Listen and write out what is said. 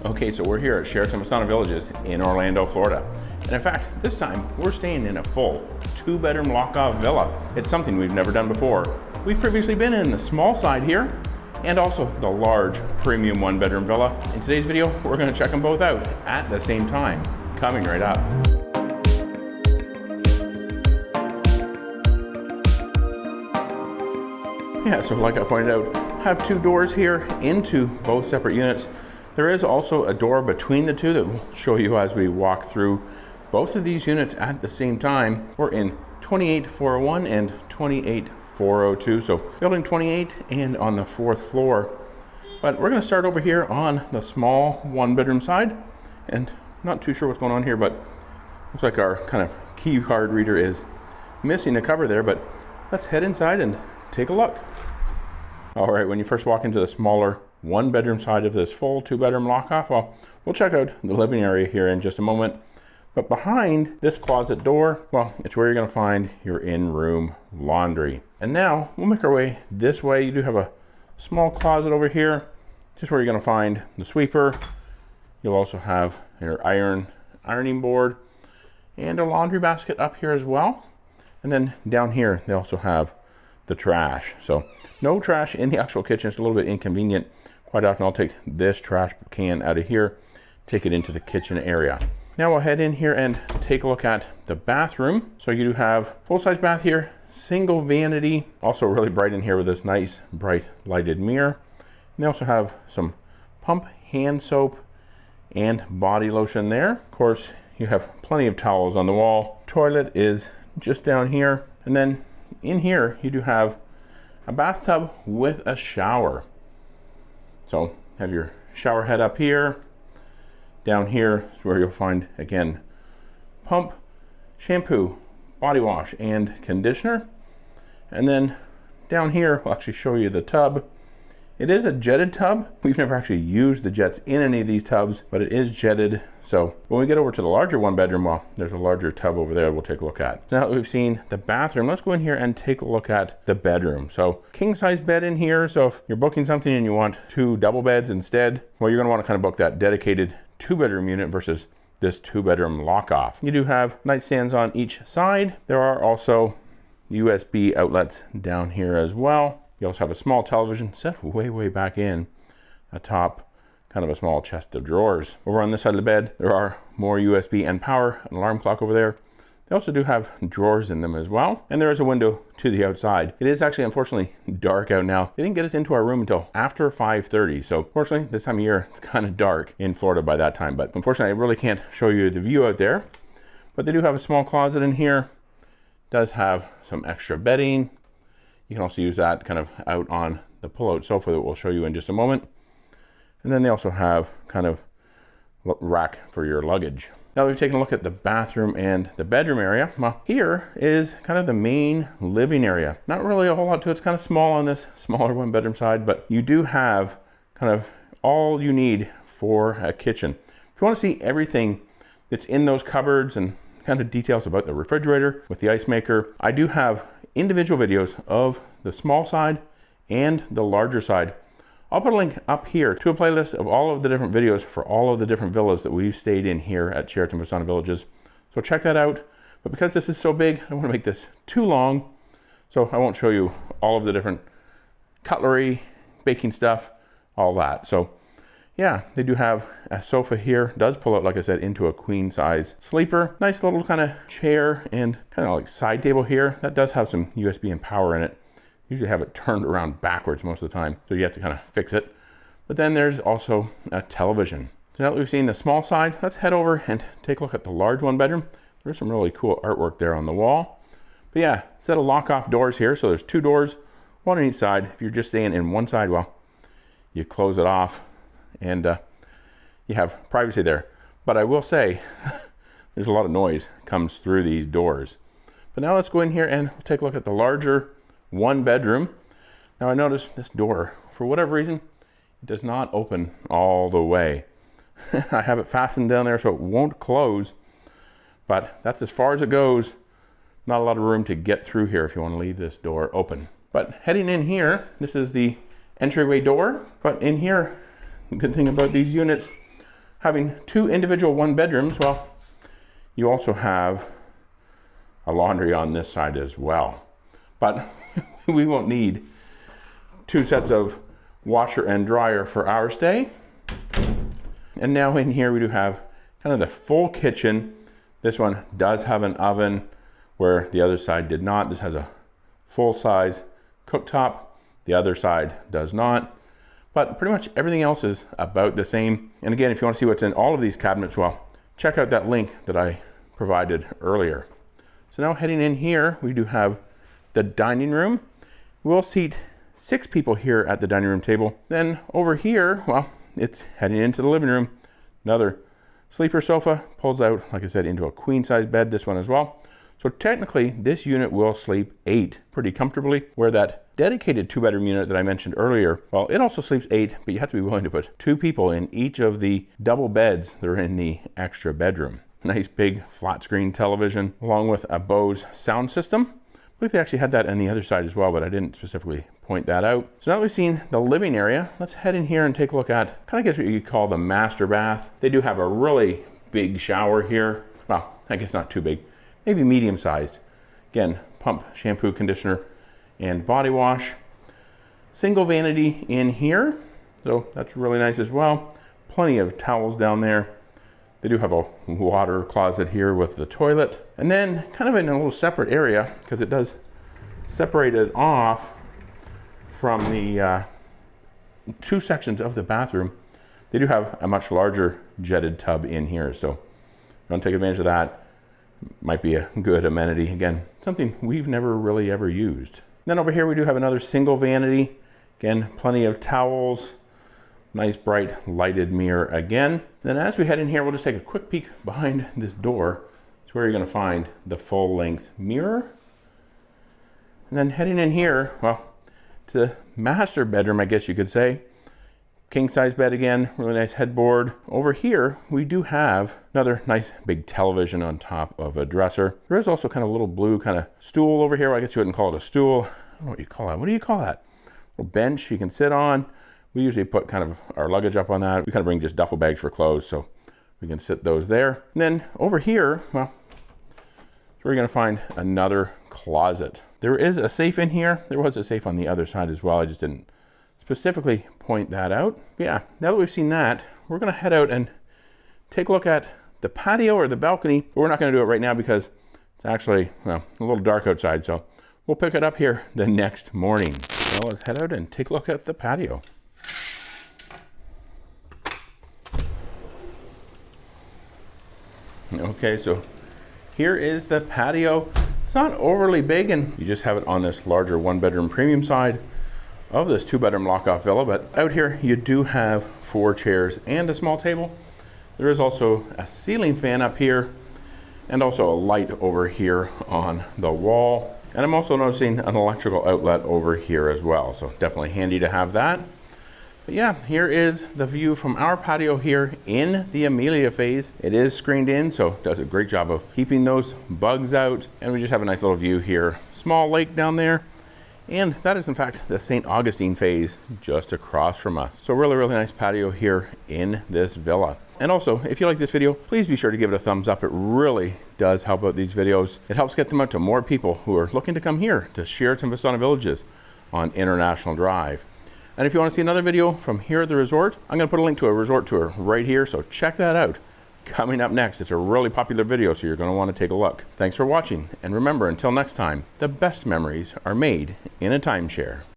Okay, so we're here at Sheraton Vistana Villages in Orlando, Florida. And in fact, this time we're staying in a full 2-bedroom lock-off villa. It's something we've never done before. We've previously been in the small side here and also the large premium 1-bedroom villa. In today's video, we're gonna check them both out at the same time. Coming right up. Yeah, so like I pointed out, have 2 doors here into both separate units. There is also a door between the two that we'll show you as we walk through both of these units at the same time. We're in 28401 and 28402, so building 28 and on the 4th floor. But we're gonna start over here on the small 1-bedroom side, and not too sure what's going on here, but looks like our kind of key card reader is missing a cover there, but let's head inside and take a look. All right, when you first walk into the smaller 1-bedroom side of this full 2-bedroom lock-off, well, we'll check out the living area here in just a moment. But behind this closet door, well, it's where you're gonna find your in-room laundry. And now we'll make our way this way. You do have a small closet over here, just where you're gonna find the sweeper. You'll also have your ironing board and a laundry basket up here as well. And then down here, they also have the trash. So no trash in the actual kitchen. It's a little bit inconvenient. Quite often I'll take this trash can out of here, take it into the kitchen area. Now we'll head in here and take a look at the bathroom. So you do have full-size bath here, single vanity, also really bright in here with this nice bright lighted mirror. And they also have some pump hand soap and body lotion there. Of course, you have plenty of towels on the wall. Toilet is just down here. And then in here, you do have a bathtub with a shower. So have your shower head up here. Down here is where you'll find, again, pump, shampoo, body wash, and conditioner. And then down here, I'll actually show you the tub. It is a jetted tub. We've never actually used the jets in any of these tubs, but it is jetted. So when we get over to the larger 1-bedroom, well, there's a larger tub over there we'll take a look at. So now that we've seen the bathroom, let's go in here and take a look at the bedroom. So king size bed in here. So if you're booking something and you want 2 double beds instead, well, you're gonna wanna kind of book that dedicated 2-bedroom unit versus this 2-bedroom lock-off. You do have nightstands on each side. There are also USB outlets down here as well. You also have a small television set way back in atop kind of a small chest of drawers. Over on this side of the bed, there are more USB and power, an alarm clock over there. They also do have drawers in them as well. And there is a window to the outside. It is actually, unfortunately, dark out now. They didn't get us into our room until after 5:30. So fortunately, this time of year, it's kind of dark in Florida by that time. But unfortunately, I really can't show you the view out there. But they do have a small closet in here. It does have some extra bedding. You can also use that kind of out on the pull-out sofa that we'll show you in just a moment. And then they also have kind of rack for your luggage. Now that we've taken a look at the bathroom and the bedroom area, well, here is kind of the main living area. Not really a whole lot to it. It's kind of small on this smaller 1-bedroom side, but you do have kind of all you need for a kitchen. If you want to see everything that's in those cupboards and kind of details about the refrigerator with the ice maker, I do have individual videos of the small side and the larger side. I'll put a link up here to a playlist of all of the different videos for all of the different villas that we've stayed in here at Sheraton Vistana Villages. So check that out. But because this is so big, I don't want to make this too long, so I won't show you all of the different cutlery, baking stuff, all that. So yeah, they do have a sofa here. It does pull out, like I said, into a queen size sleeper. Nice little kind of chair and kind of like side table here. That does have some USB and power in it. Usually have it turned around backwards most of the time, so you have to kind of fix it. But then there's also a television. So now that we've seen the small side, let's head over and take a look at the large 1-bedroom. There's some really cool artwork there on the wall. But yeah, set of lock-off doors here. So there's 2 doors, 1 on each side. If you're just staying in one side, well, you close it off and you have privacy there. But I will say, there's a lot of noise comes through these doors. But now let's go in here and take a look at the larger 1-bedroom. Now I noticed this door, for whatever reason, it does not open all the way. I have it fastened down there so it won't close, but that's as far as it goes. Not a lot of room to get through here if you want to leave this door open. But heading in here, this is the entryway door. But in here, the good thing about these units, having two individual one bedrooms, well, you also have a laundry on this side as well. But we won't need two sets of washer and dryer for our stay. And now in here we do have kind of the full kitchen. This one does have an oven where the other side did not. This has a full-size cooktop. The other side does not. But pretty much everything else is about the same. And again, if you want to see what's in all of these cabinets, well, check out that link that I provided earlier. So now heading in here, we do have the dining room. We'll seat 6 people here at the dining room table. Then over here, well, it's heading into the living room. Another sleeper sofa pulls out, like I said, into a queen size bed, this one as well. So technically this unit will sleep 8 pretty comfortably, where that dedicated 2-bedroom unit that I mentioned earlier, well, it also sleeps 8, but you have to be willing to put 2 people in each of the double beds that are in the extra bedroom. Nice big flat screen television along with a Bose sound system. I believe they actually had that on the other side as well, but I didn't specifically point that out. So now that we've seen the living area, let's head in here and take a look at kind of guess what you call the master bath. They do have a really big shower here. Well, I guess not too big, maybe medium sized. Again, pump, shampoo, conditioner, and body wash. Single vanity in here, so that's really nice as well. Plenty of towels down there. They do have a water closet here with the toilet. And then kind of in a little separate area, because it does separate it off from the 2 sections of the bathroom, they do have a much larger jetted tub in here. So don't take advantage of that. Might be a good amenity. Again, something we've never really ever used. Then over here we do have another single vanity. Again, plenty of towels. Nice bright lighted mirror again. Then as we head in here, we'll just take a quick peek behind this door. It's where you're going to find the full length mirror. And then heading in here, well, it's a master bedroom, I guess you could say. King size bed again, really nice headboard. Over here, we do have another nice big television on top of a dresser. There is also kind of a little blue kind of stool over here. I guess you wouldn't call it a stool. I don't know what you call that. What do you call that? A little bench you can sit on. We usually put kind of our luggage up on that. We kind of bring just duffel bags for clothes, so we can sit those there. And then over here, well, we're going to find another closet. There is a safe in here. There was a safe on the other side as well. I just didn't specifically point that out. But yeah, now that we've seen that, we're going to head out and take a look at the patio or the balcony. But we're not going to do it right now because it's actually, well, a little dark outside. So we'll pick it up here the next morning. So let's head out and take a look at the patio. Okay, so here is the patio. It's not overly big, and you just have it on this larger 1-bedroom premium side of this 2-bedroom lock-off villa. But out here you do have 4 chairs and a small table. There is also a ceiling fan up here and also a light over here on the wall. And I'm also noticing an electrical outlet over here as well, so definitely handy to have that. But yeah, here is the view from our patio here in the Amelia phase. It is screened in, so it does a great job of keeping those bugs out. And we just have a nice little view here. Small lake down there. And that is in fact the St. Augustine phase just across from us. So really, really nice patio here in this villa. And also, if you like this video, please be sure to give it a thumbs up. It really does help out these videos. It helps get them out to more people who are looking to come here to Sheraton Vistana Villages on International Drive. And if you want to see another video from here at the resort, I'm going to put a link to a resort tour right here, so check that out. Coming up next, it's a really popular video, so you're going to want to take a look. Thanks for watching, and remember, until next time, the best memories are made in a timeshare.